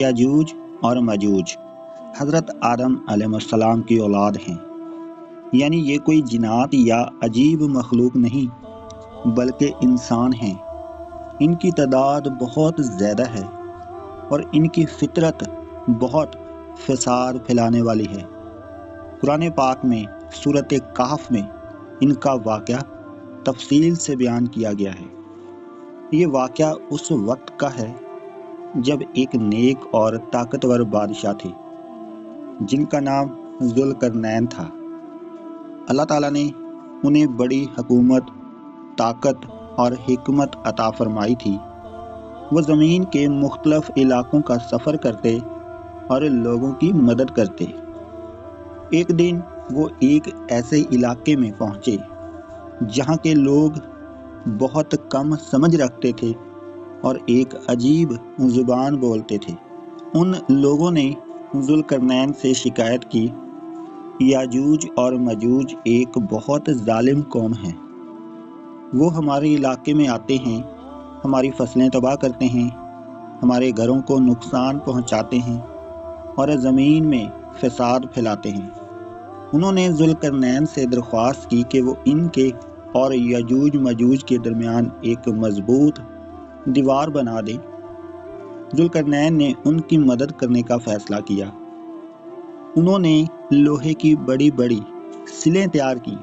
یاجوج اور ماجوج حضرت آدم علیہ السلام کی اولاد ہیں، یعنی یہ کوئی جنات یا عجیب مخلوق نہیں بلکہ انسان ہیں۔ ان کی تعداد بہت زیادہ ہے اور ان کی فطرت بہت فساد پھیلانے والی ہے۔ قرآن پاک میں سورۃ کہف میں ان کا واقعہ تفصیل سے بیان کیا گیا ہے۔ یہ واقعہ اس وقت کا ہے جب ایک نیک اور طاقتور بادشاہ تھے جن کا نام ذوالقرنین تھا۔ اللہ تعالیٰ نے انہیں بڑی حکومت، طاقت اور حکمت عطا فرمائی تھی۔ وہ زمین کے مختلف علاقوں کا سفر کرتے اور لوگوں کی مدد کرتے۔ ایک دن وہ ایک ایسے علاقے میں پہنچے جہاں کے لوگ بہت کم سمجھ رکھتے تھے اور ایک عجیب زبان بولتے تھے۔ ان لوگوں نے ذوالقرنین سے شکایت کی، یاجوج اور ماجوج ایک بہت ظالم قوم ہے۔ وہ ہمارے علاقے میں آتے ہیں، ہماری فصلیں تباہ کرتے ہیں، ہمارے گھروں کو نقصان پہنچاتے ہیں اور زمین میں فساد پھیلاتے ہیں۔ انہوں نے ذوالقرنین سے درخواست کی کہ وہ ان کے اور یاجوج ماجوج کے درمیان ایک مضبوط دیوار بنا دے۔ ذوالقرنین نے ان کی مدد کرنے کا فیصلہ کیا۔ انہوں نے لوہے کی بڑی بڑی سلیں تیار کی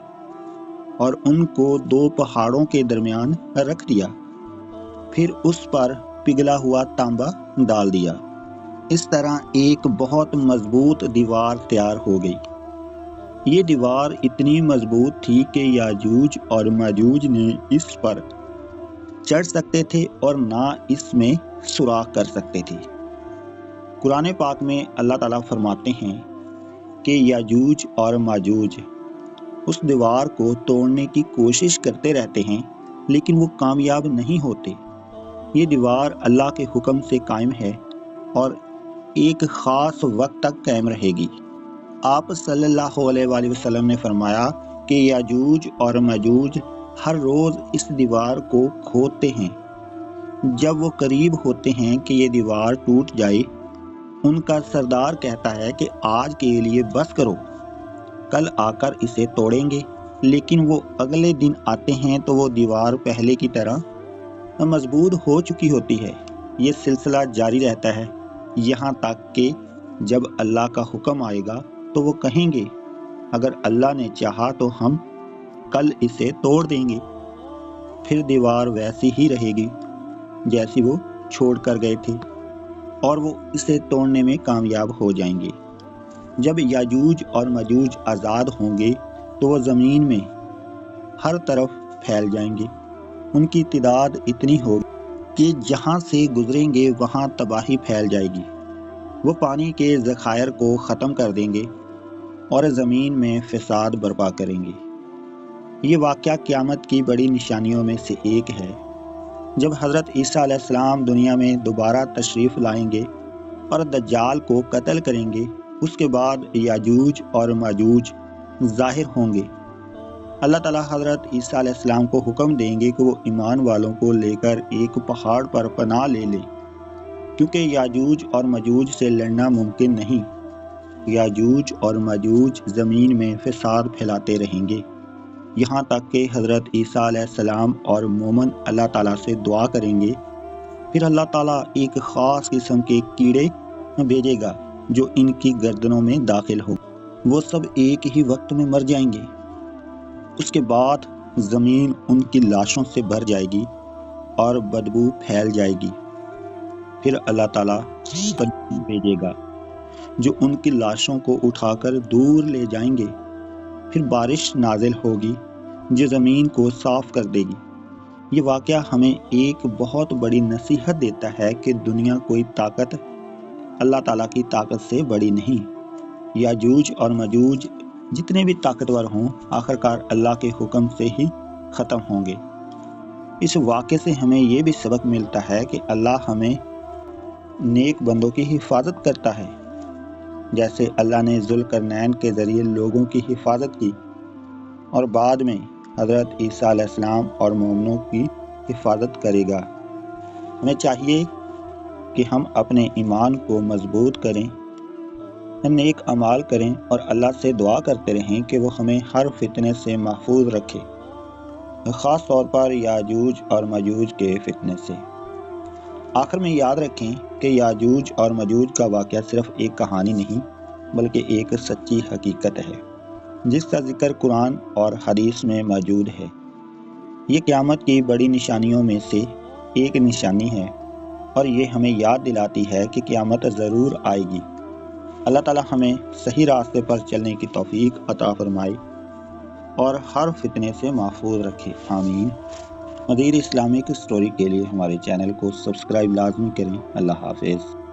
اور ان کو دو پہاڑوں کے درمیان رکھ دیا، پھر اس پر پگھلا ہوا تانبا ڈال دیا۔ اس طرح ایک بہت مضبوط دیوار تیار ہو گئی۔ یہ دیوار اتنی مضبوط تھی کہ یاجوج اور ماجوج نے اس پر چڑھ سکتے تھے اور نہ اس میں سوراخ کر سکتے تھے۔ قرآن پاک میں اللہ تعالیٰ فرماتے ہیں کہ یاجوج اور ماجوج اس دیوار کو توڑنے کی کوشش کرتے رہتے ہیں لیکن وہ کامیاب نہیں ہوتے۔ یہ دیوار اللہ کے حکم سے قائم ہے اور ایک خاص وقت تک قائم رہے گی۔ آپ صلی اللہ علیہ وآلہ وسلم نے فرمایا کہ یاجوج اور ماجوج ہر روز اس دیوار کو کھودتے ہیں۔ جب وہ قریب ہوتے ہیں کہ یہ دیوار ٹوٹ جائے، ان کا سردار کہتا ہے کہ آج کے لیے بس کرو، کل آ کر اسے توڑیں گے۔ لیکن وہ اگلے دن آتے ہیں تو وہ دیوار پہلے کی طرح مضبوط ہو چکی ہوتی ہے۔ یہ سلسلہ جاری رہتا ہے یہاں تک کہ جب اللہ کا حکم آئے گا تو وہ کہیں گے اگر اللہ نے چاہا تو ہم کل اسے توڑ دیں گے۔ پھر دیوار ویسی ہی رہے گی جیسی وہ چھوڑ کر گئے تھے اور وہ اسے توڑنے میں کامیاب ہو جائیں گے۔ جب یاجوج اور ماجوج آزاد ہوں گے تو وہ زمین میں ہر طرف پھیل جائیں گے۔ ان کی تعداد اتنی ہوگی کہ جہاں سے گزریں گے وہاں تباہی پھیل جائے گی۔ وہ پانی کے ذخائر کو ختم کر دیں گے اور زمین میں فساد برپا کریں گے۔ یہ واقعہ قیامت کی بڑی نشانیوں میں سے ایک ہے۔ جب حضرت عیسیٰ علیہ السلام دنیا میں دوبارہ تشریف لائیں گے اور دجال کو قتل کریں گے، اس کے بعد یاجوج اور ماجوج ظاہر ہوں گے۔ اللہ تعالیٰ حضرت عیسیٰ علیہ السلام کو حکم دیں گے کہ وہ ایمان والوں کو لے کر ایک پہاڑ پر پناہ لے لیں، کیونکہ یاجوج اور ماجوج سے لڑنا ممکن نہیں۔ یاجوج اور ماجوج زمین میں فساد پھیلاتے رہیں گے یہاں تک کہ حضرت عیسیٰ علیہ السلام اور مومن اللہ تعالیٰ سے دعا کریں گے۔ پھر اللہ تعالیٰ ایک خاص قسم کے کیڑے بھیجے گا جو ان کی گردنوں میں داخل ہو، وہ سب ایک ہی وقت میں مر جائیں گے۔ اس کے بعد زمین ان کی لاشوں سے بھر جائے گی اور بدبو پھیل جائے گی۔ پھر اللہ تعالیٰ پرندے بھیجے گا جو ان کی لاشوں کو اٹھا کر دور لے جائیں گے۔ پھر بارش نازل ہوگی جو زمین کو صاف کر دے گی۔ یہ واقعہ ہمیں ایک بہت بڑی نصیحت دیتا ہے کہ دنیا کوئی طاقت اللہ تعالیٰ کی طاقت سے بڑی نہیں۔ یاجوج اور ماجوج جتنے بھی طاقتور ہوں آخرکار اللہ کے حکم سے ہی ختم ہوں گے۔ اس واقعے سے ہمیں یہ بھی سبق ملتا ہے کہ اللہ ہمیں نیک بندوں کی حفاظت کرتا ہے، جیسے اللہ نے ذوالقرنین کے ذریعے لوگوں کی حفاظت کی اور بعد میں حضرت عیسیٰ علیہ السلام اور مومنوں کی حفاظت کرے گا۔ ہمیں چاہیے کہ ہم اپنے ایمان کو مضبوط کریں، نیک اعمال کریں اور اللہ سے دعا کرتے رہیں کہ وہ ہمیں ہر فتنے سے محفوظ رکھے، خاص طور پر یاجوج اور ماجوج کے فتنے سے۔ آخر میں یاد رکھیں کہ یاجوج اور ماجوج کا واقعہ صرف ایک کہانی نہیں بلکہ ایک سچی حقیقت ہے جس کا ذکر قرآن اور حدیث میں موجود ہے۔ یہ قیامت کی بڑی نشانیوں میں سے ایک نشانی ہے اور یہ ہمیں یاد دلاتی ہے کہ قیامت ضرور آئے گی۔ اللہ تعالی ہمیں صحیح راستے پر چلنے کی توفیق عطا فرمائے اور ہر فتنے سے محفوظ رکھے، آمین۔ مزید اسلامک سٹوری کے لیے ہمارے چینل کو سبسکرائب لازمی کریں۔ اللہ حافظ۔